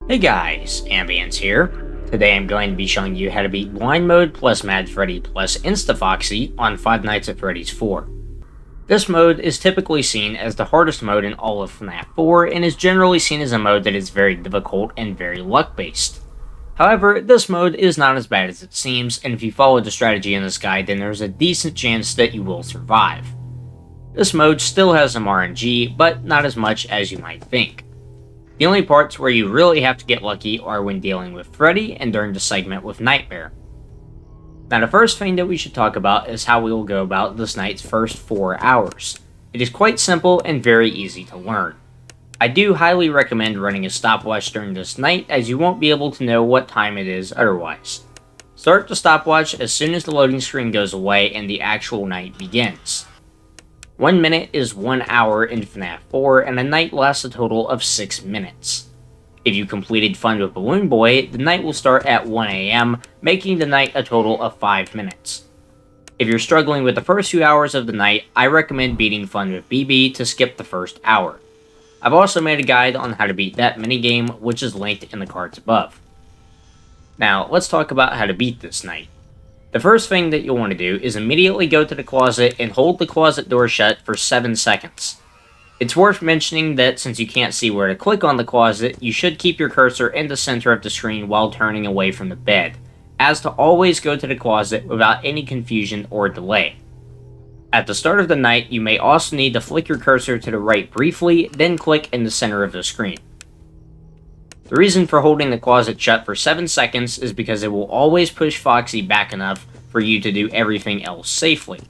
Hey guys, Ambience here. Today I'm going to be showing you how to beat Blind Mode plus Mad Freddy plus Insta Foxy on Five Nights at Freddy's 4. This mode is typically seen as the hardest mode in all of FNaF 4 and is generally seen as a mode that is very difficult and very luck-based. However, this mode is not as bad as it seems, and if you follow the strategy in this guide, then there's a decent chance that you will survive. This mode still has some RNG, but not as much as you might think. The only parts where you really have to get lucky are when dealing with Freddy and during the segment with Nightmare. Now the first thing that we should talk about is how we will go about this night's first 4 hours. It is quite simple and very easy to learn. I do highly recommend running a stopwatch during this night, as you won't be able to know what time it is otherwise. Start the stopwatch as soon as the loading screen goes away and the actual night begins. 1 minute is 1 hour in FNaF 4, and a night lasts a total of 6 minutes. If you completed Fun with Balloon Boy, the night will start at 1 AM, making the night a total of 5 minutes. If you're struggling with the first few hours of the night, I recommend beating Fun with BB to skip the first hour. I've also made a guide on how to beat that minigame, which is linked in the cards above. Now, let's talk about how to beat this night. The first thing that you'll want to do is immediately go to the closet and hold the closet door shut for 7 seconds. It's worth mentioning that since you can't see where to click on the closet, you should keep your cursor in the center of the screen while turning away from the bed, as to always go to the closet without any confusion or delay. At the start of the night, you may also need to flick your cursor to the right briefly, then click in the center of the screen. The reason for holding the closet shut for 7 seconds is because it will always push Foxy back enough for you to do everything else safely.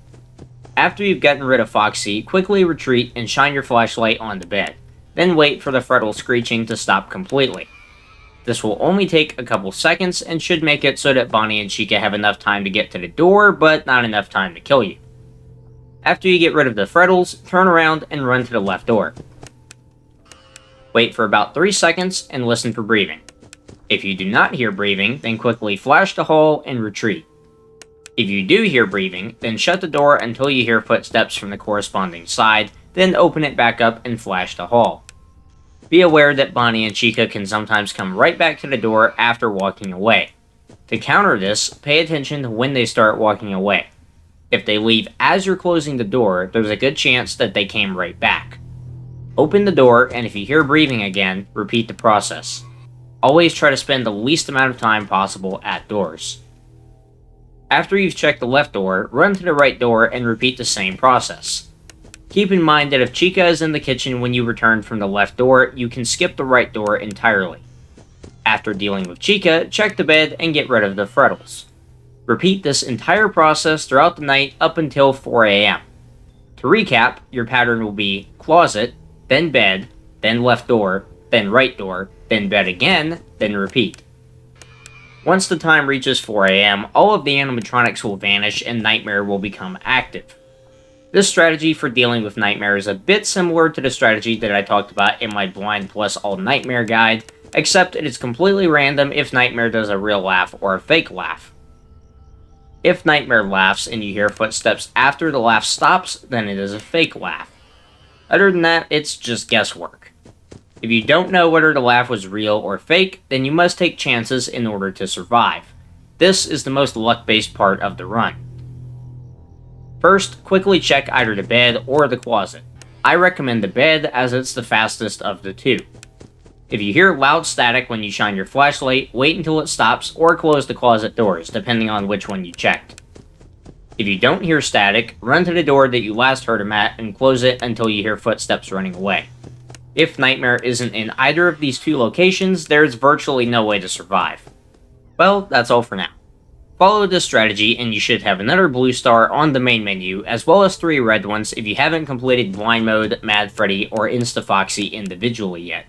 After you've gotten rid of Foxy, quickly retreat and shine your flashlight on the bed. Then wait for the Freddle screeching to stop completely. This will only take a couple seconds and should make it so that Bonnie and Chica have enough time to get to the door, but not enough time to kill you. After you get rid of the Freddles, turn around and run to the left door. Wait for about 3 seconds and listen for breathing. If you do not hear breathing, then quickly flash the hall and retreat. If you do hear breathing, then shut the door until you hear footsteps from the corresponding side, then open it back up and flash the hall. Be aware that Bonnie and Chica can sometimes come right back to the door after walking away. To counter this, pay attention to when they start walking away. If they leave as you're closing the door, there's a good chance that they came right back. Open the door, and if you hear breathing again, repeat the process. Always try to spend the least amount of time possible at doors. After you've checked the left door, run to the right door and repeat the same process. Keep in mind that if Chica is in the kitchen when you return from the left door, you can skip the right door entirely. After dealing with Chica, check the bed and get rid of the Freddles. Repeat this entire process throughout the night up until 4 AM. To recap, your pattern will be closet, then bed, then left door, then right door, then bed again, then repeat. Once the time reaches 4 AM, all of the animatronics will vanish and Nightmare will become active. This strategy for dealing with Nightmare is a bit similar to the strategy that I talked about in my Blind plus All Nightmare guide, except it is completely random if Nightmare does a real laugh or a fake laugh. If Nightmare laughs and you hear footsteps after the laugh stops, then it is a fake laugh. Other than that, it's just guesswork. If you don't know whether the laugh was real or fake, then you must take chances in order to survive. This is the most luck-based part of the run. First, quickly check either the bed or the closet. I recommend the bed as it's the fastest of the two. If you hear loud static when you shine your flashlight, wait until it stops or close the closet doors, depending on which one you checked. If you don't hear static, run to the door that you last heard him at and close it until you hear footsteps running away. If Nightmare isn't in either of these two locations, there's virtually no way to survive. Well, that's all for now. Follow this strategy and you should have another blue star on the main menu, as well as 3 red ones if you haven't completed Blind Mode, Mad Freddy, or Insta Foxy individually yet.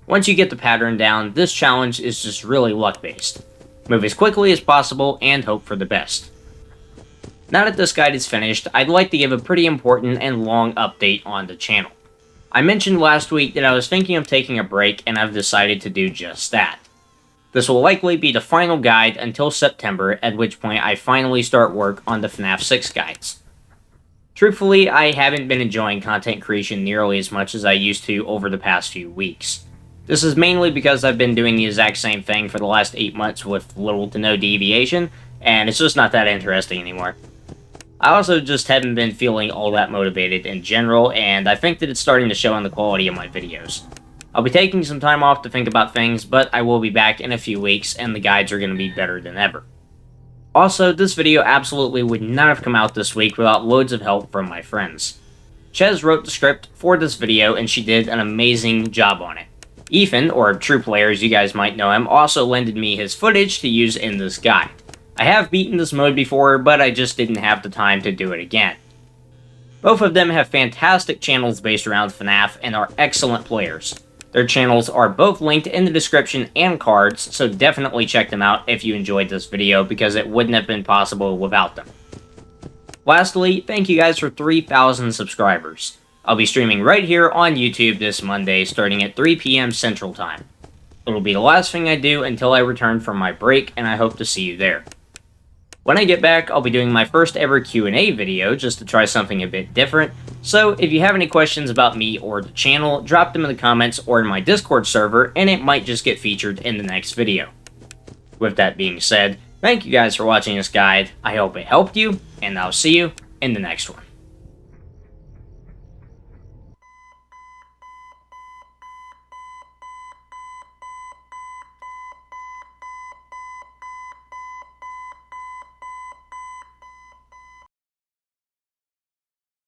Once you get the pattern down, this challenge is just really luck-based. Move as quickly as possible and hope for the best. Now that this guide is finished, I'd like to give a pretty important and long update on the channel. I mentioned last week that I was thinking of taking a break, and I've decided to do just that. This will likely be the final guide until September, at which point I finally start work on the FNaF 6 guides. Truthfully, I haven't been enjoying content creation nearly as much as I used to over the past few weeks. This is mainly because I've been doing the exact same thing for the last 8 months with little to no deviation, and it's just not that interesting anymore. I also just haven't been feeling all that motivated in general, and I think that it's starting to show on the quality of my videos. I'll be taking some time off to think about things, but I will be back in a few weeks, and the guides are going to be better than ever. Also, this video absolutely would not have come out this week without loads of help from my friends. Ches wrote the script for this video, and she did an amazing job on it. Ethan, or True Player as you guys might know him, also lended me his footage to use in this guide. I have beaten this mode before, but I just didn't have the time to do it again. Both of them have fantastic channels based around FNaF and are excellent players. Their channels are both linked in the description and cards, so definitely check them out if you enjoyed this video because it wouldn't have been possible without them. Lastly, thank you guys for 3,000 subscribers. I'll be streaming right here on YouTube this Monday starting at 3 p.m. Central Time. It'll be the last thing I do until I return from my break, and I hope to see you there. When I get back, I'll be doing my first ever Q&A video just to try something a bit different, so if you have any questions about me or the channel, drop them in the comments or in my Discord server, and it might just get featured in the next video. With that being said, thank you guys for watching this guide, I hope it helped you, and I'll see you in the next one.